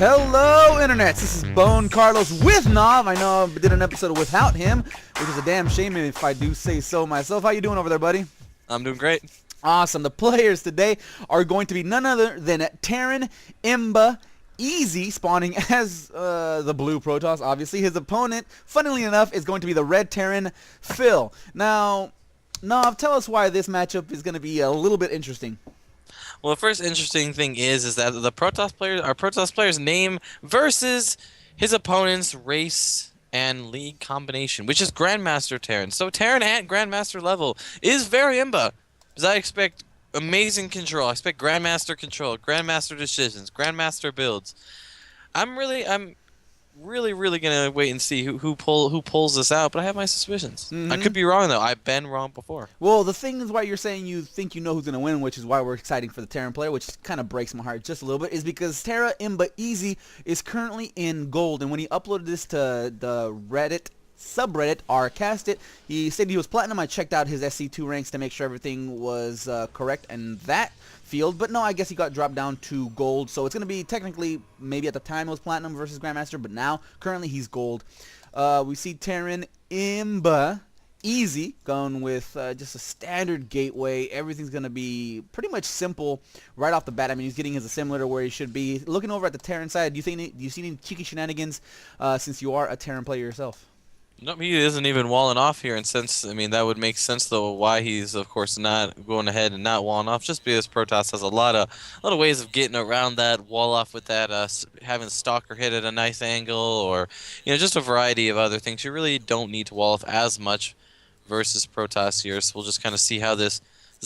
Hello, Internets. This is BoneCarlos with Nav. I know I did an episode without him, which is a damn shame if I do say so myself. How you doing over there, buddy? I'm doing great. Awesome. The players today are going to be none other than TerranImbaEZ, spawning as the blue Protoss, obviously. His opponent, funnily enough, is going to be the red Terran, Phill. Now, Nav, tell us why this matchup is going to be a little bit interesting. Well, the first interesting thing is that the Protoss players, our Protoss player's name versus his opponent's race and league combination, which is Grandmaster Terran. So Terran at Grandmaster level is very imba, because I expect amazing control. I expect Grandmaster control, Grandmaster decisions, Grandmaster builds. I'm really gonna wait and see who pulls this out, but I have my suspicions. I could be wrong though. I've been wrong before. Well, the thing is why you're saying you think you know who's gonna win, which is why we're excited for the Terran player, which kind of breaks my heart just a little bit, is because TerranImbaEZ is currently in gold, and when he uploaded this to the Reddit subreddit rcast, he said he was platinum. I checked out his SC2 ranks to make sure everything was correct in that field, but no, I guess he got dropped down to gold, so it's going to be technically, maybe at the time it was platinum versus Grandmaster, but now, currently he's gold. We see TerranImbaEZ going with just a standard gateway. Everything's going to be pretty much simple right off the bat. I mean, he's getting his assimilator where he should be. Looking over at the Terran side, do you see any cheeky shenanigans since you are a Terran player yourself? Nope, he isn't even walling off here, and since, I mean, that would make sense though why he's of course not going ahead and not walling off, just because Protoss has a lot of ways of getting around that wall off with that, having Stalker hit at a nice angle, or just a variety of other things. You really don't need to wall off as much versus Protoss here, so we'll just kind of see how this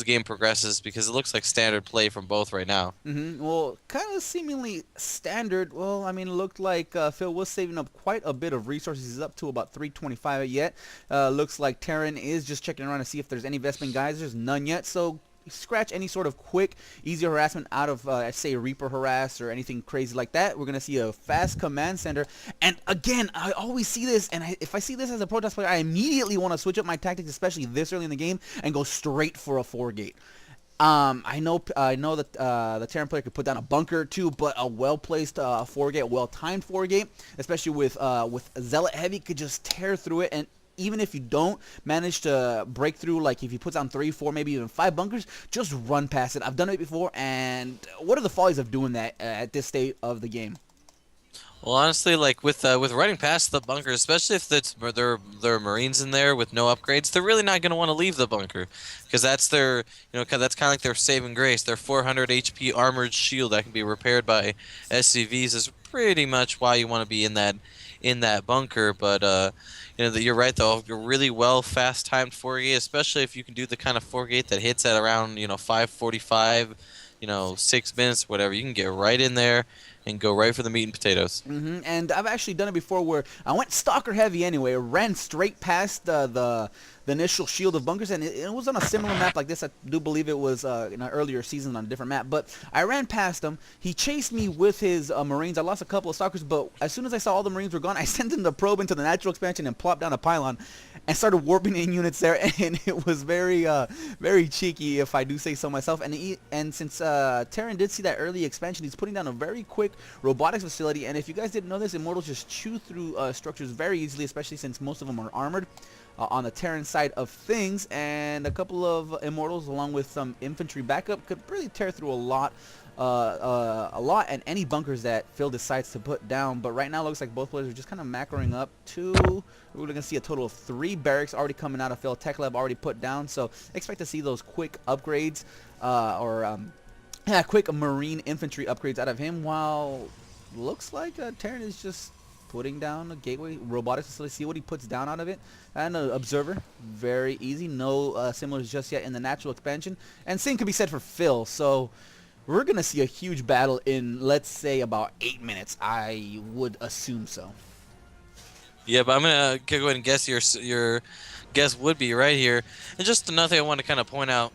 game progresses, because it looks like standard play from both right now. Well, kind of seemingly standard. Well, I mean, it looked like Phill was saving up quite a bit of resources. He's up to about 325 yet. Looks like Terran is just checking around to see if there's any Vespin guys. There's none yet, so scratch any sort of quick, easy harassment out of, say, Reaper harass or anything crazy like that. We're going to see a fast command center. And again, I always see this, and if I see this as a Protoss player, I immediately want to switch up my tactics, especially this early in the game, and go straight for a 4-gate. I know that the Terran player could put down a bunker or two, but a well-placed 4-gate, well-timed 4-gate, especially with Zealot Heavy, could just tear through it. And even if you don't manage to break through, like if you put down 3, 4, maybe even 5 bunkers, just run past it. I've done it before, and what are the follies of doing that at this state of the game? Well, honestly, like with running past the bunker, especially if there are Marines in there with no upgrades, they're really not going to want to leave the bunker, because that's their, that's kind of like their saving grace. Their 400 HP armored shield that can be repaired by SCVs is pretty much why you want to be in that bunker. But you're right though. You're really well fast timed 4-gate, especially if you can do the kind of 4-gate that hits at around 5:45, 6 minutes, whatever. You can get right in there and go right for the meat and potatoes. And I've actually done it before where I went Stalker Heavy anyway, ran straight past the initial shield of bunkers, and it was on a similar map like this. I do believe it was in an earlier season on a different map, but I ran past him. He chased me with his Marines. I lost a couple of Stalkers, but as soon as I saw all the Marines were gone, I sent him the probe into the natural expansion and plopped down a pylon and started warping in units there, and it was very cheeky, if I do say so myself. And since Terran did see that early expansion, he's putting down a very quick robotics facility, and if you guys didn't know this, Immortals just chew through structures very easily, especially since most of them are armored on the Terran side of things, and a couple of Immortals along with some infantry backup could really tear through a lot and any bunkers that Phill decides to put down. But right now it looks like both players are just kind of macroing up to, we're going to see a total of 3 barracks already coming out of Phill. Tech Lab already put down, so expect to see those quick upgrades quick Marine infantry upgrades out of him, while looks like Terran is just putting down a gateway robotics facility. See what he puts down out of it. And an observer, very easy. No similars just yet in the natural expansion. And same could be said for Phill. So we're going to see a huge battle in, let's say, about 8 minutes. I would assume so. Yeah, but I'm going to go ahead and guess your guess would be right here. And just another thing I want to kind of point out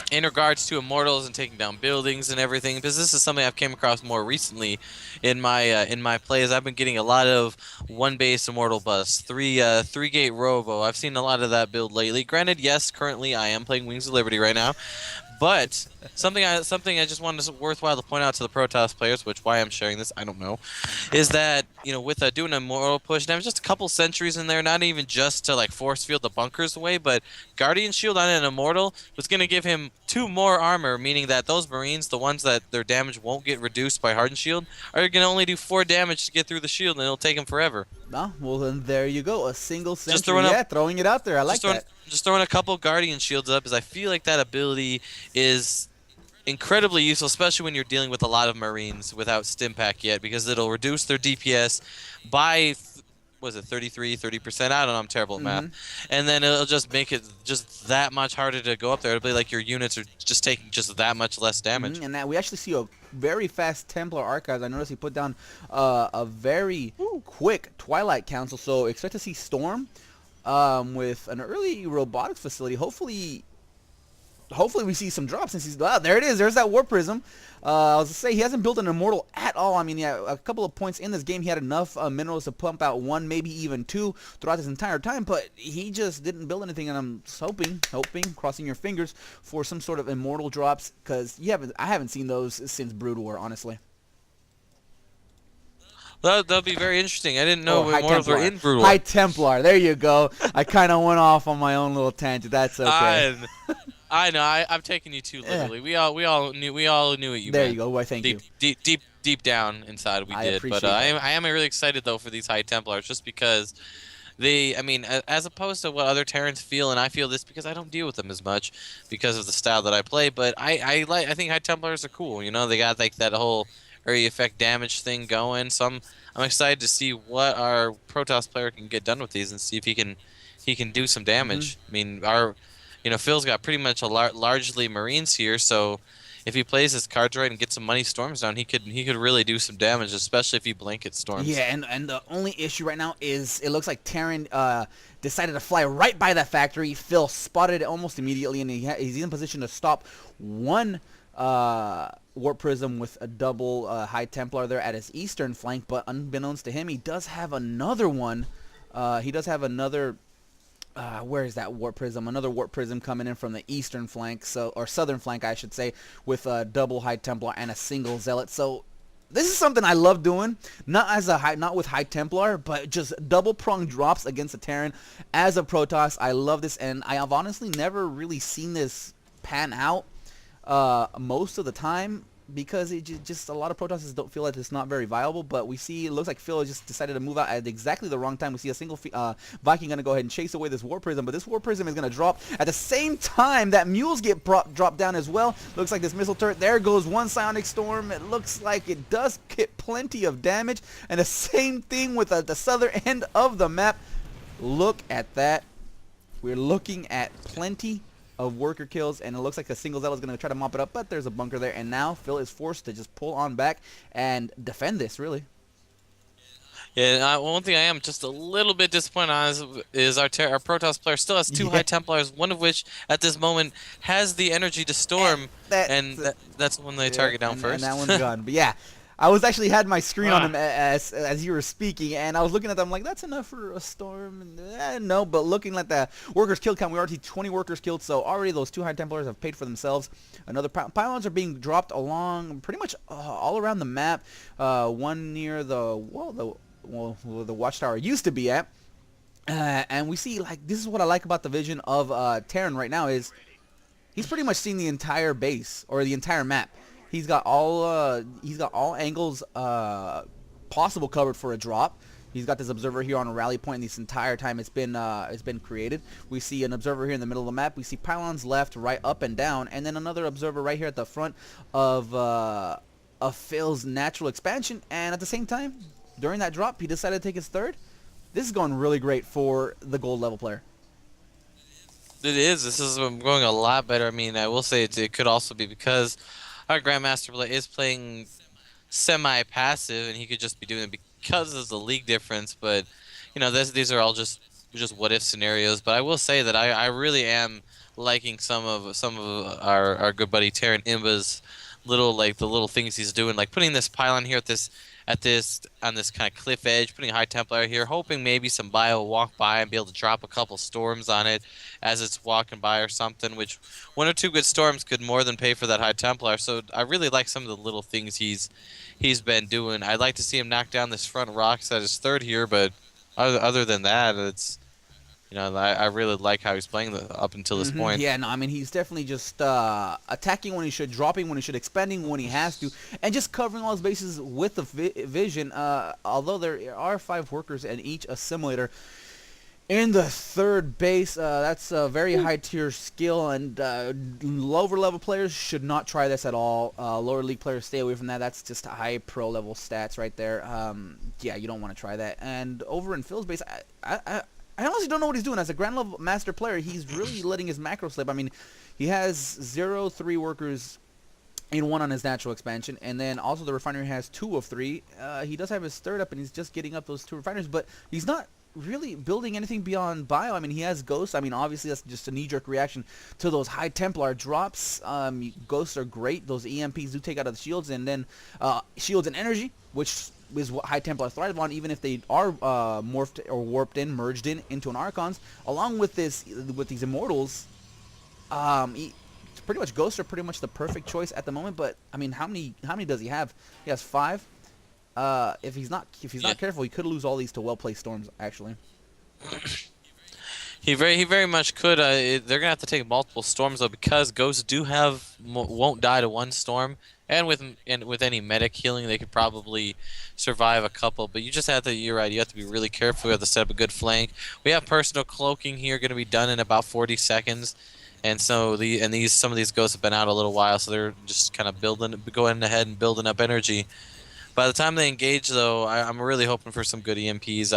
in regards to immortals and taking down buildings and everything, because this is something I've came across more recently in my plays. I've been getting a lot of one base immortal bus, three gate robo. I've seen a lot of that build lately. Granted, yes, currently I am playing Wings of Liberty right now, but something I just wanted to worthwhile to point out to the Protoss players, which why I'm sharing this I don't know, is that with doing a immortal push, and there's just a couple sentries in there, not even just to like force field the bunkers away, but Guardian Shield on an immortal was going to give him 2 more armor, meaning that those Marines, the ones that their damage won't get reduced by Hardened Shield, are going to only do 4 damage to get through the shield, and it'll take him forever. No, well then there you go, a single Just sentry. throwing up Yeah, throwing it out there. I like just throwing that. just throwing a couple Guardian Shields up, because I feel like that ability is incredibly useful, especially when you're dealing with a lot of Marines without Stim Pack yet, because it'll reduce their DPS by, was it 33, 30%? I don't know, I'm terrible at math. And then it'll just make it just that much harder to go up there. It'll be like your units are just taking just that much less damage. And that we actually see a very fast Templar Archives. I noticed he put down a very quick Twilight Council, so expect to see Storm with an early robotics facility. Hopefully we see some drops since he's there it is. There's that Warp Prism. I was to say he hasn't built an immortal at all. I mean, yeah, a couple of points in this game he had enough minerals to pump out 1, maybe even 2 throughout this entire time, but he just didn't build anything. And I'm hoping, crossing your fingers for some sort of immortal drops, because I haven't seen those since Brood War, honestly. That'll be very interesting. I didn't know High immortals were Templar. in Brutal. High Templar. There you go. I kind of went off on my own little tangent. That's okay. I know. I'm taking you too literally. Yeah. We all knew what you meant. There you go. Why, thank you. Deep down inside we I did. appreciate But that. I am really excited though for these High Templars, just because I mean, as opposed to what other Terrans feel, and I feel this because I don't deal with them as much because of the style that I play. But I think High Templars are cool. They got like that whole area effect damage thing going. So I'm excited to see what our Protoss player can get done with these, and see if he can do some damage. I mean, Phil's got pretty much largely Marines here, so if he plays his cards right and gets some money storms down, he could really do some damage, especially if he blanket storms. Yeah, and the only issue right now is it looks like Terran decided to fly right by that factory. Phill spotted it almost immediately, and he's in position to stop one Warp Prism with a double High Templar there at his eastern flank, but unbeknownst to him, he does have another one. He does have another... where is that Warp Prism? Another Warp Prism coming in from the eastern flank, or southern flank, I should say, with a double High Templar and a single Zealot. So this is something I love doing, not with High Templar, but just double prong drops against a Terran as a Protoss. I love this, and I have honestly never really seen this pan out most of the time, because it just a lot of Protosses don't feel like it's not very viable. But we see it looks like Phill just decided to move out at exactly the wrong time. We see a single Viking going to go ahead and chase away this War Prism, but this War Prism is going to drop at the same time that mules get dropped down as well. Looks like this missile turret, there goes one Psionic Storm. It looks like it does get plenty of damage, and the same thing with the southern end of the map. Look at that. We're looking at plenty of worker kills, and it looks like a single Zealot is going to try to mop it up, but there's a bunker there, and now Phill is forced to just pull on back and defend this, really. Yeah, one thing I am just a little bit disappointed on is our Protoss player still has 2 High Templars, one of which at this moment has the energy to storm, and that's when they target down first. And that one's gone. But yeah, I was actually had my screen on him as you were speaking, and I was looking at them like, that's enough for a storm. And, no, but looking at the workers killed count, we already see 20 workers killed, so already those 2 High Templars have paid for themselves. Another pylons are being dropped along pretty much all around the map. One near the watchtower used to be at. And we see, like, this is what I like about the vision of Terran right now is he's pretty much seen the entire base, or the entire map. He's got all angles possible covered for a drop. He's got this observer here on a rally point this entire time it's been created. We see an observer here in the middle of the map. We see pylons left, right, up, and down, and then another observer right here at the front of Phil's natural expansion. And at the same time, during that drop, he decided to take his third. This is going really great for the gold level player. It is. This is going a lot better. I mean, I will say it could also be because our Grandmaster is playing semi-passive, and he could just be doing it because of the league difference. But these are all just what-if scenarios. But I will say that I really am liking some of our good buddy TerranImbaEZ's little like the little things he's doing, like putting this pylon here at this on this kind of cliff edge, putting High Templar here, hoping maybe some bio will walk by and be able to drop a couple storms on it as it's walking by or something. Which one or two good storms could more than pay for that High Templar. So I really like some of the little things he's been doing. I'd like to see him knock down this front rocks at his third here, but other than that, it's I really like how he's playing up until this point. Yeah, no, I mean, he's definitely just attacking when he should, dropping when he should, expanding when he has to, and just covering all his bases with the vision. Although there are 5 workers and each assimilator in the third base, that's a very high tier skill, and lower level players should not try this at all. Lower league players, stay away from that. That's just high pro level stats right there. Yeah, you don't want to try that. And over in Phil's base, I honestly don't know what he's doing. As a Grand Level Master player, he's really letting his macro slip. I mean, he has 0, 3 workers in 1 on his natural expansion, and then also the refinery has 2 of 3. He does have his third up, and he's just getting up those 2 refineries, but he's not really building anything beyond bio. I mean, he has ghosts. I mean, obviously that's just a knee-jerk reaction to those High Templar drops. Ghosts are great. Those EMPs do take out of the shields, and then shields and energy, which is what High Templar thrive on, even if they are morphed or warped in, merged into an Archons. Along with these Immortals, pretty much Ghosts are pretty much the perfect choice at the moment. But I mean, how many does he have? He has 5. If he's not careful, he could lose all these to well-placed storms. Actually, he very much could. They're gonna have to take multiple storms though, because ghosts won't die to 1 storm, and with any medic healing, they could probably survive a couple. But you just have to. You're right. You have to be really careful. You have to set up a good flank. We have personal cloaking here, going to be done in about 40 seconds. And so some of these ghosts have been out a little while, so they're just kind of going ahead and building up energy. By the time they engage, though, I'm really hoping for some good EMPs.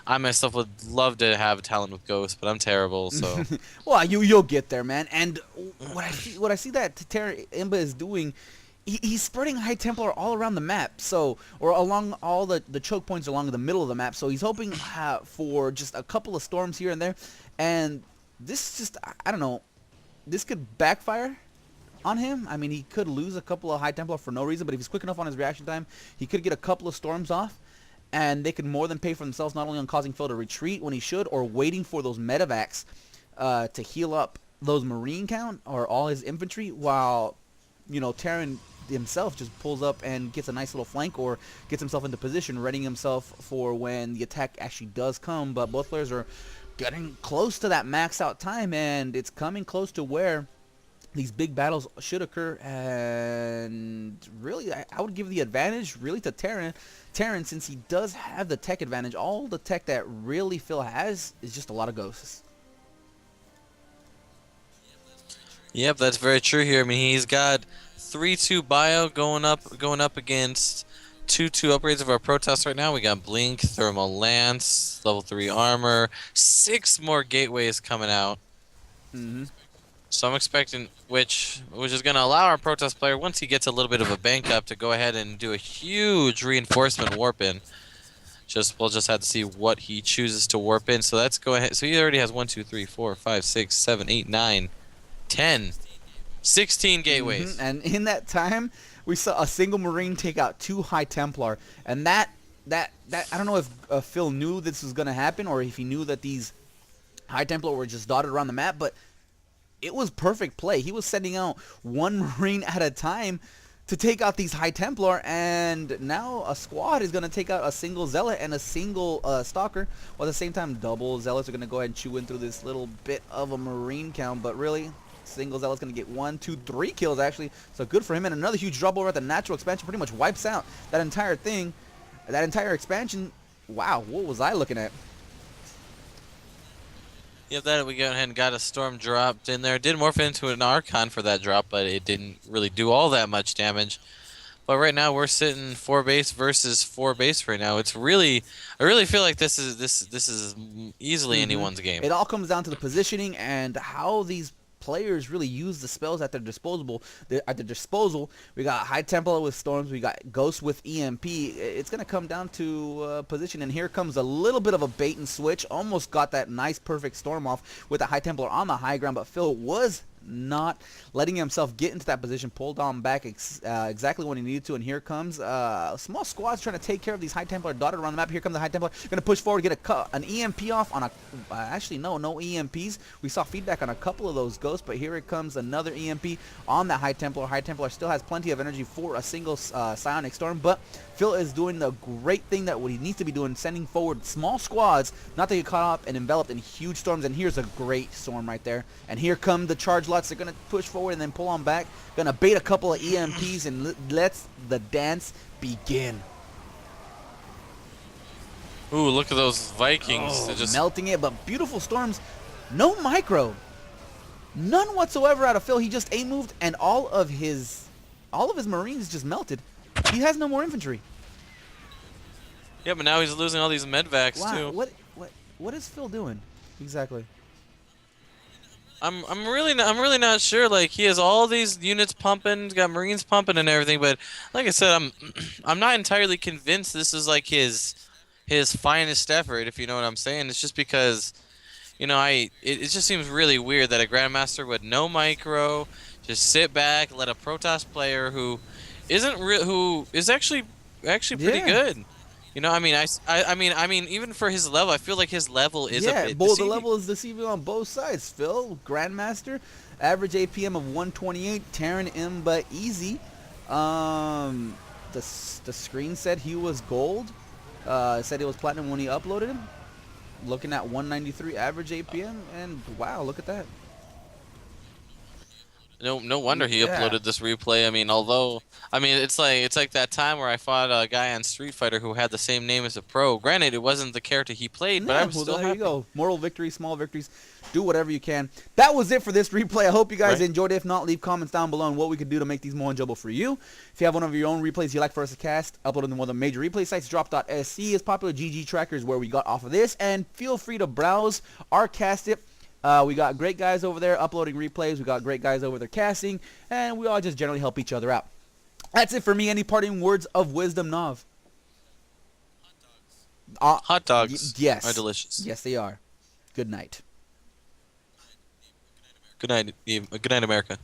I myself would love to have a talent with Ghost, but I'm terrible. So, well, you'll get there, man. And what I see that TerranImbaEZ is doing, he's spreading High Templar all around the map, or along all the choke points along the middle of the map. So he's hoping for just a couple of storms here and there, and this just I don't know, this could backfire on him. I mean, he could lose a couple of High Templar for no reason, but if he's quick enough on his reaction time, he could get a couple of storms off, and they could more than pay for themselves, not only on causing Phill to retreat when he should, or waiting for those medevacs to heal up those Marine count or all his infantry, while Terran himself just pulls up and gets a nice little flank, or gets himself into position, readying himself for when the attack actually does come. But both players are getting close to that max out time, and it's coming close to where these big battles should occur. And really, I would give the advantage really to Terran, since he does have the tech advantage. All the tech that really Phill has is just a lot of ghosts. yep, that's very true here. I mean, he's got 3-2 bio going up against 2-2 upgrades of our Protoss right now. We got Blink, Thermal Lance, level 3 armor, 6 more gateways coming out. So I'm expecting, which is going to allow our Protoss player, once he gets a little bit of a bank up, to go ahead and do a huge reinforcement warp in. We'll just have to see what he chooses to warp in. So let's go ahead. So he already has 1, 2, 3, 4, 5, 6, 7, 8, 9, 10, 16 gateways. And in that time, we saw a single Marine take out 2 High Templar, and that I don't know if Phill knew this was going to happen, or if he knew that these High Templar were just dotted around the map, but it was perfect play. He was sending out 1 Marine at a time to take out these High Templar, and now a squad is going to take out a single Zealot and a single Stalker, while at the same time double Zealots are going to go ahead and chew in through this little bit of a Marine count. But really, single Zealot's going to get 1, 2, 3 kills actually, so good for him. And another huge drop over at the natural expansion, pretty much wipes out that entire thing, that entire expansion. Wow, what was I looking at? Yep, that we went ahead and got a storm dropped in there. Did morph into an Archon for that drop, but it didn't really do all that much damage. But right now we're sitting 4 base versus 4 base right now. It's really, I really feel like this is easily anyone's game. It all comes down to the positioning and how these players really use the spells at their disposal. We got High Templar with Storms. We got Ghost with EMP. It's going to come down to position. And here comes a little bit of a bait and switch. Almost got that nice perfect Storm off with the High Templar on the high ground. But Phill was not letting himself get into that position, pulled on back exactly when he needed to, and here comes small squads trying to take care of these High Templar dotted around the map. Here comes the High Templar, going to push forward, get an EMP off on a, actually no EMPs. We saw feedback on a couple of those ghosts, but here it comes another EMP on the High Templar. High Templar still has plenty of energy for a single Psionic Storm, but Phill is doing the great thing that what he needs to be doing, sending forward small squads, not to get caught up and enveloped in huge storms, and here's a great storm right there. And here come the charge lots. They're going to push forward and then pull on back. Going to bait a couple of EMPs and let's the dance begin. Ooh, look at those Vikings. They're just melting it, but beautiful storms. No micro. None whatsoever out of Phill. He just A-moved and all of his Marines just melted. He has no more infantry. Yeah, but now he's losing all these medvacs too. What is Phill doing exactly? I'm really not sure. Like, he has all these units pumping, got Marines pumping and everything, but like I said, I'm not entirely convinced this is like his finest effort, if you know what I'm saying. It's just because, you know, it just seems really weird that a Grandmaster would no micro, just sit back, let a Protoss player who is actually pretty good. You know, I mean, even for his level, I feel like his level is a bit deceiving. The level is deceiving on both sides. Phill, Grandmaster, average APM of 128. TerranImbaEZ. The screen said he was gold. Said he was platinum when he uploaded him. Looking at 193 average APM, and wow, look at that. No wonder he uploaded this replay. I mean, it's like that time where I fought a guy on Street Fighter who had the same name as a pro. Granted, it wasn't the character he played, but I was still happy. There you go. Moral victories, small victories. Do whatever you can. That was it for this replay. I hope you guys enjoyed it. If not, leave comments down below on what we could do to make these more enjoyable for you. If you have one of your own replays you'd like for us to cast, upload them to one of the major replay sites. Drop.sc is popular. GG Trackers where we got off of this. And feel free to browse our cast it. We got great guys over there uploading replays. We got great guys over there casting. And we all just generally help each other out. That's it for me. Any parting words of wisdom, Nav? Hot dogs yes. are delicious. Yes, they are. Good night. Good night, America.